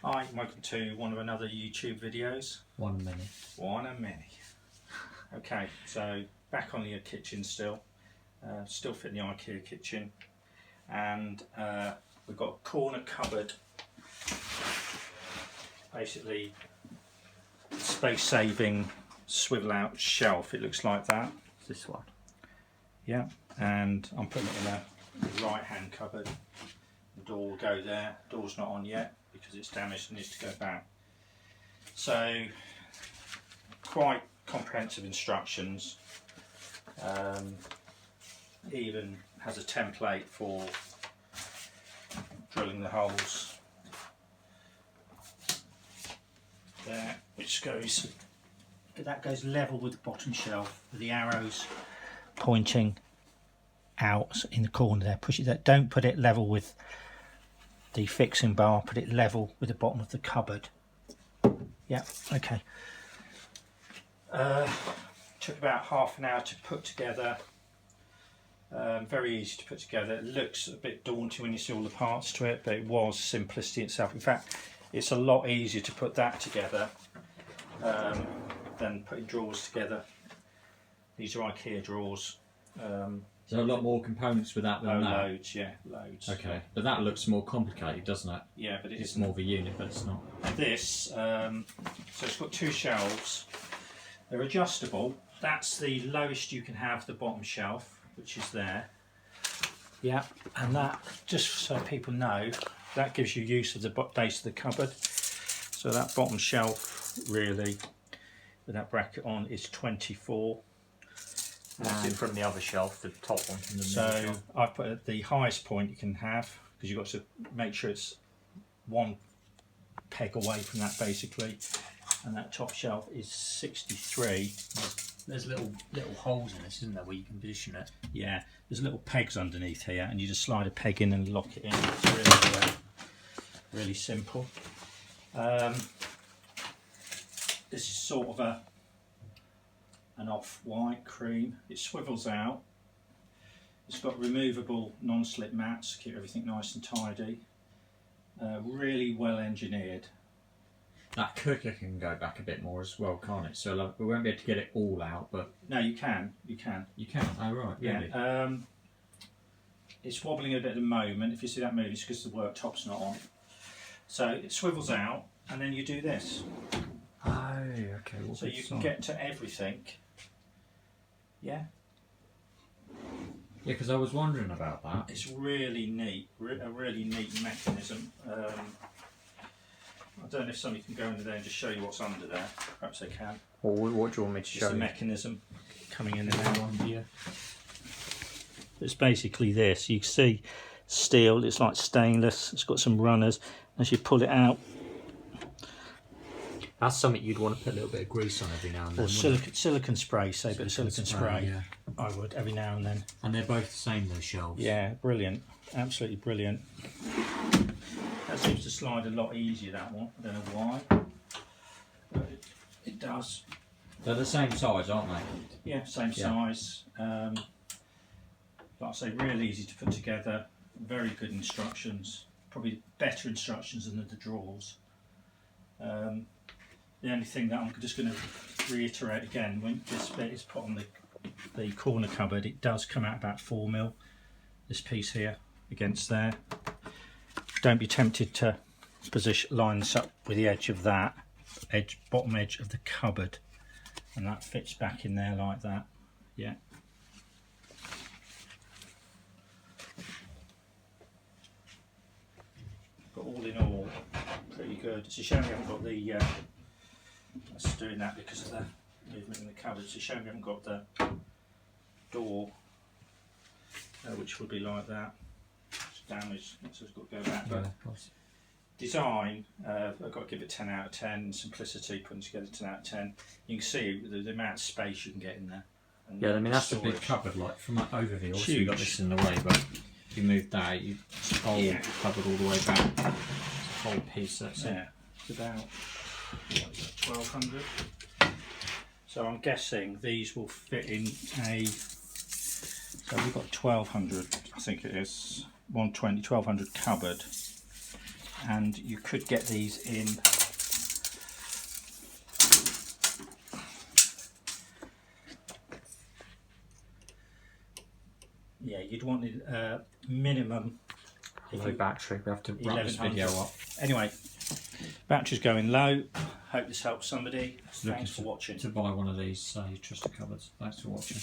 Hi, welcome to one of another YouTube videos. One minute. One a minute. Okay, so back on the kitchen still. Still fit in the IKEA kitchen. And we've got a corner cupboard. Basically, space saving swivel out shelf. It looks like that. This one. Yeah, and I'm putting it in a right hand cupboard. The door will go there. The door's not on yet because it's damaged and needs to go back. So quite comprehensive instructions. Even has a template for drilling the holes there, which goes, that goes level with the bottom shelf with the arrows pointing out in the corner there. Push it there. Don't put it level with the fixing bar, put it level with the bottom of the cupboard. Yeah, okay. Took about half an hour to put together. Very easy to put together. It looks a bit daunting when you see all the parts to it, but it was simplicity itself. In fact, it's a lot easier to put that together than putting drawers together. These are IKEA drawers. So a lot more components with that than that? Loads, yeah, loads. Okay, but that looks more complicated, doesn't it? Yeah, but it's more of a unit, but it's not. This, so it's got two shelves. They're adjustable. That's the lowest you can have, the bottom shelf, which is there. Yeah, and that, just so people know, that gives you use of the base of the cupboard. So that bottom shelf, really, with that bracket on, is 24. What's it from the other shelf, the top one from the middle shelf? So I've put at the highest point you can have, because you've got to make sure it's one peg away from that basically. And that top shelf is 63. There's little holes in this, isn't there, where you can position it? Yeah, there's little pegs underneath here, and you just slide a peg in and lock it in. It's really simple. This is sort of an off-white cream. It swivels out. It's got removable non-slip mats, keep everything nice and tidy. Really well engineered. That cooker can go back a bit more as well, can't it? So we won't be able to get it all out, but no, you can. You can. You can. Oh right, really? Yeah. It's wobbling a bit at the moment. If you see that moving, it's because the worktop's not on. So it swivels out, and then you do this. Oh, okay. So you can get to everything. Yeah. Yeah, because I was wondering about that. It's really neat. A really neat mechanism. I don't know if somebody can go under there and just show you what's under there. Perhaps they can. Well, what do you want me to show you? The mechanism coming in and out. It's basically this. You can see steel. It's like stainless. It's got some runners. As you pull it out, that's something you'd want to put a little bit of grease on every now and then. Or silicone spray, say a bit of silicone spray. Yeah. I would every now and then. And they're both the same, those shelves. Yeah, brilliant. Absolutely brilliant. That seems to slide a lot easier, that one. I don't know why, but it does. They're the same size, aren't they? Yeah, same size. Like I say, really easy to put together. Very good instructions. Probably better instructions than the drawers. The only thing that I'm just going to reiterate again, when this bit is put on the corner cupboard, it does come out about 4mm. This piece here against there. Don't be tempted to line this up with the edge of that bottom edge of the cupboard, and that fits back in there like that. Yeah. But all in all, pretty good. It's a shame we haven't got the. I was doing that because of the movement in the cupboard. It's a shame we haven't got the door, which would be like that. It's damaged, so it's got to go back. But design, I've got to give it 10 out of 10. Simplicity, putting together 10 out of 10. You can see the amount of space you can get in there. And yeah, I mean that's a big cupboard. Like from that overview, obviously you've got this in the way, but if you move that, you whole cupboard all the way back. It's a whole piece. That's it. It's about 1200. So I'm guessing these will fit in a. So we've got 1200. I think it is 120, 1200 cupboard. and you could get these in you'd want minimum. Low battery. We have to wrap this video up. Anyway, battery's going low. Hope this helps somebody. Thanks for watching. To buy one of these Utrusta cupboards. Thanks for watching.